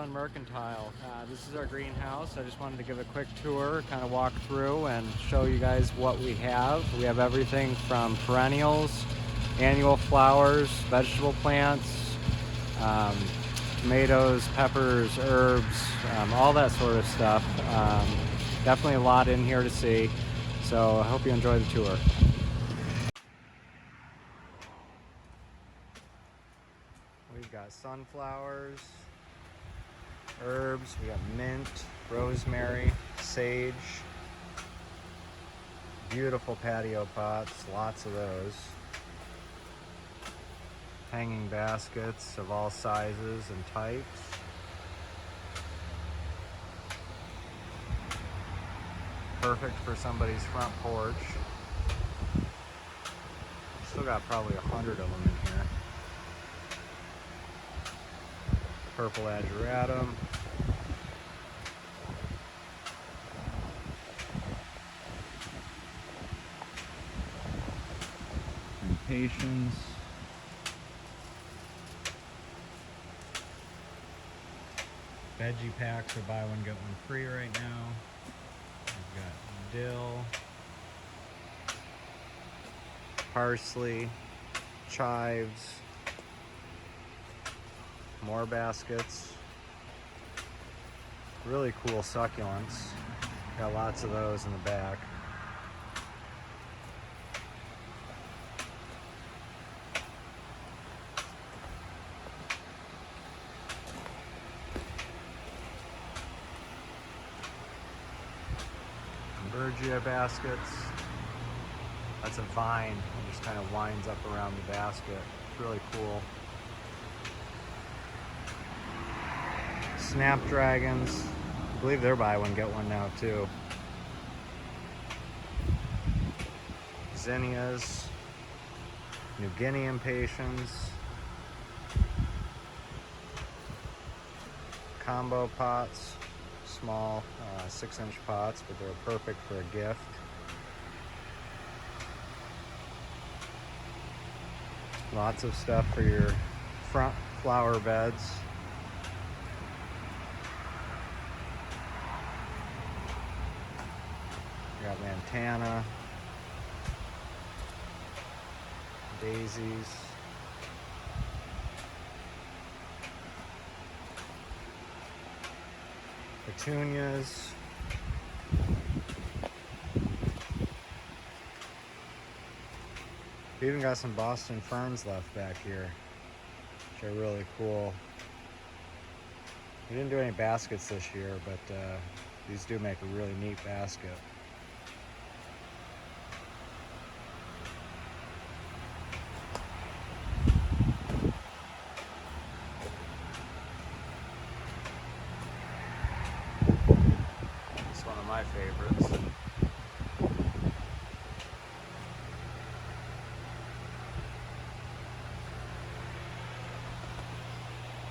Sun Mercantile. This is our greenhouse. I just wanted to give a quick tour, kind of walk through and show you guys what we have. We have everything from perennials, annual flowers, vegetable plants, tomatoes, peppers, herbs, all that sort of stuff. Definitely a lot in here to see, so I hope you enjoy the tour. We've got sunflowers, herbs, we got mint, rosemary, sage, beautiful patio pots, lots of those. Hanging baskets of all sizes and types. Perfect for somebody's front porch. Still got probably 100 of them in here. Purple ageratum. Impatiens. Veggie packs are buy one get one free right now. We've got dill, parsley, chives, more baskets. Really cool succulents. Got lots of those in the back. Bergia baskets. That's a vine. It just kind of winds up around the basket. It's really cool. Snapdragons. I believe they're buy one get one now too. Zinnias. New Guinea impatiens. Combo pots. Small 6-inch pots, but they're perfect for a gift. Lots of stuff for your front flower beds. You got lantana, daisies, petunias. We even got some Boston ferns left back here, which are really cool. We didn't do any baskets this year, but these do make a really neat basket. It's one of my favorites.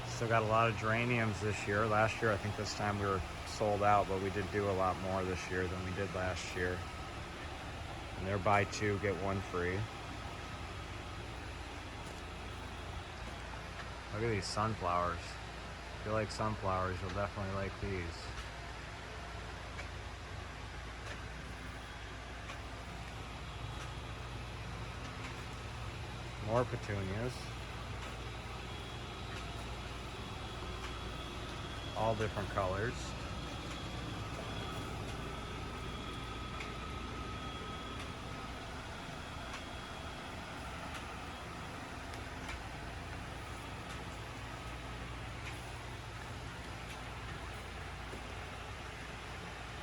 Still got a lot of geraniums this year. Last year, I think this time we were sold out, but we did do a lot more this year than we did last year. And they're buy two, get one free. Look at these sunflowers. If you like sunflowers, you'll definitely like these. More petunias. All different colors.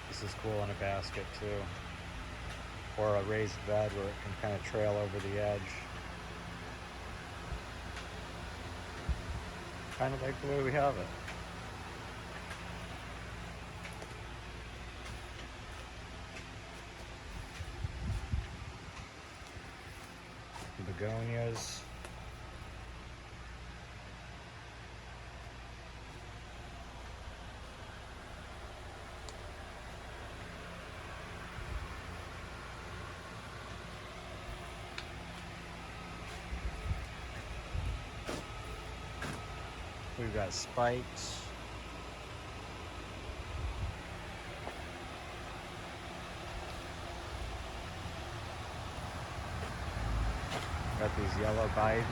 This is cool in a basket too. Or a raised bed where it can kind of trail over the edge. Kind of like the way we have it. Begonias. We've got spikes, Got these yellow Bidens.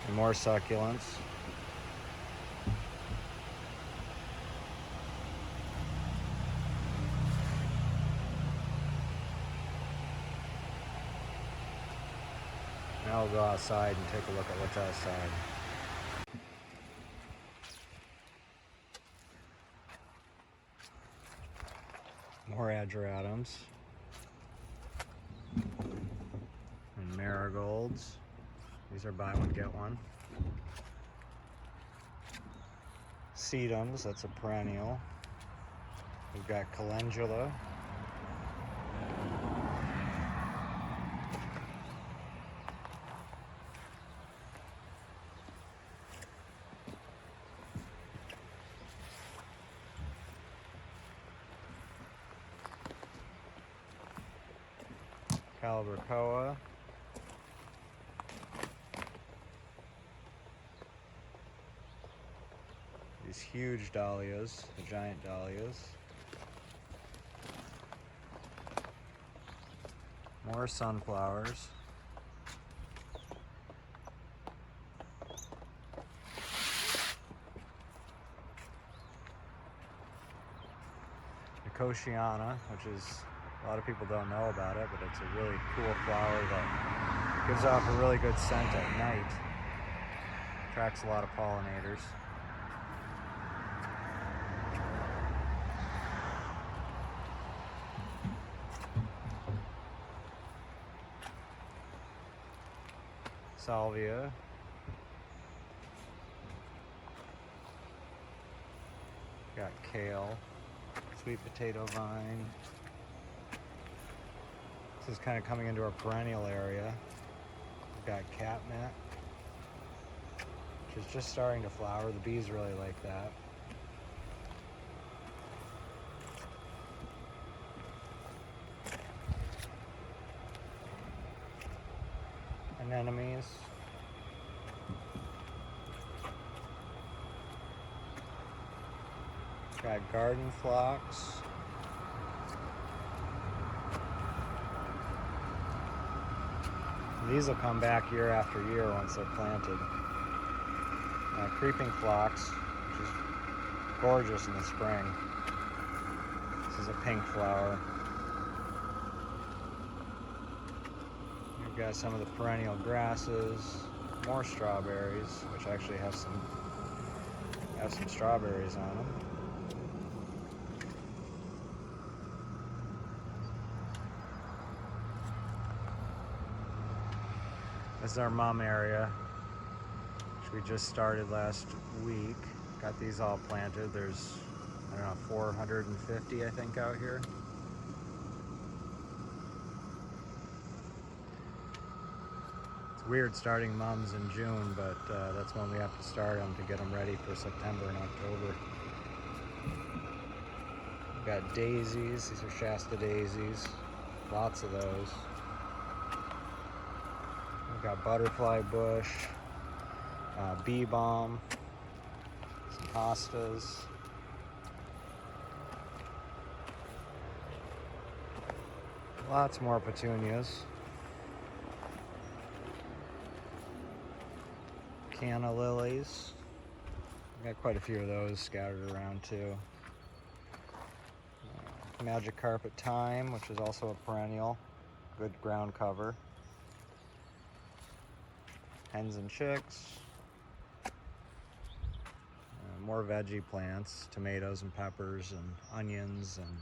And more succulents. Now we'll go outside and take a look at what's outside. More ageratums and marigolds. These are buy one, get one. Sedums, that's a perennial. We've got calendula. Calibrachoa. These huge dahlias, the giant dahlias. More sunflowers. Nicotiana, which is, a lot of people don't know about it, but it's a really cool flower that gives off a really good scent at night. Attracts a lot of pollinators. Salvia. Got kale. Sweet potato vine. This is kind of coming into our perennial area. We've got catnip, which is just starting to flower. The bees really like that. Anemones. Got garden phlox. These will come back year after year once they're planted. Creeping phlox, which is gorgeous in the spring. This is a pink flower. We've got some of the perennial grasses, more strawberries, which actually have some strawberries on them. This is our mum area, which we just started last week. Got these all planted. There's, I don't know, 450 I think out here. It's weird starting mums in June, but that's when we have to start them to get them ready for September and October. We've got daisies. These are Shasta daisies. Lots of those. We've got butterfly bush, bee balm, some hostas. Lots more petunias. Canna lilies. We've got quite a few of those scattered around too. Magic carpet thyme, which is also a perennial. Good ground cover. Hens and chicks. More veggie plants, tomatoes and peppers and onions and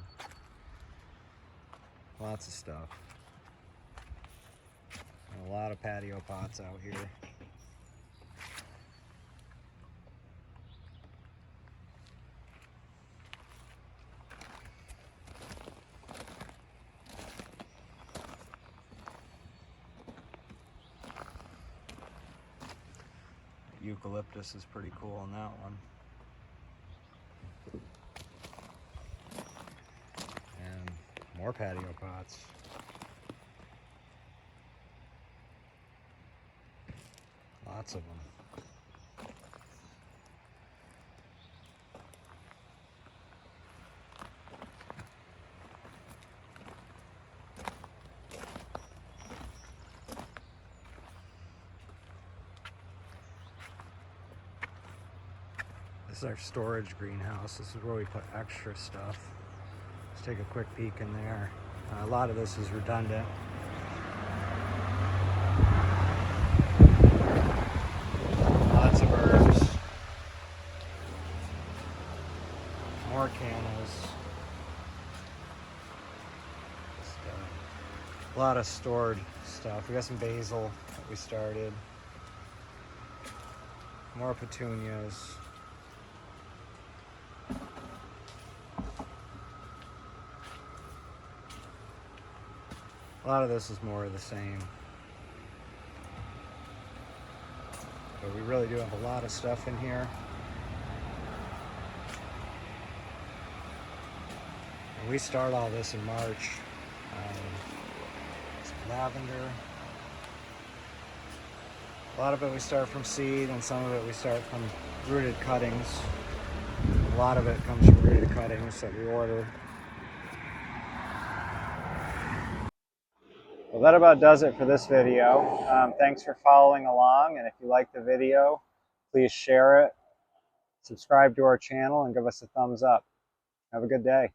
lots of stuff. And a lot of patio pots out here. Eucalyptus is pretty cool on that one. And more patio pots. Lots of them. This is our storage greenhouse. This is where we put extra stuff. Let's take a quick peek in there. A lot of this is redundant. Lots of herbs. More cannas. A lot of stored stuff. We got some basil that we started. More petunias. A lot of this is more of the same. But we really do have a lot of stuff in here. And we start all this in March. Some lavender. A lot of it we start from seed, and some of it we start from rooted cuttings. A lot of it comes from rooted cuttings that we order. Well, that about does it for this video. Thanks for following along, and if you like the video, please share it, subscribe to our channel, and give us a thumbs up. Have a good day.